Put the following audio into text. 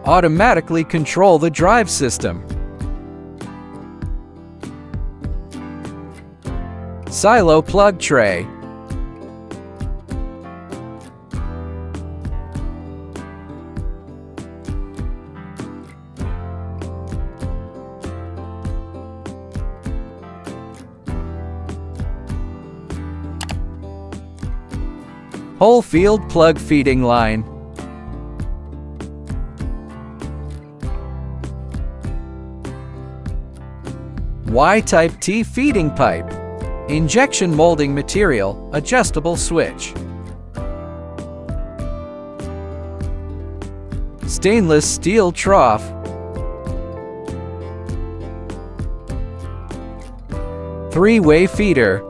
Automatically control the drive system. Silo plug tray. Whole field plug feeding line. Y-type T feeding pipe. Injection molding material, adjustable switch. Stainless steel trough. Three-way feeder.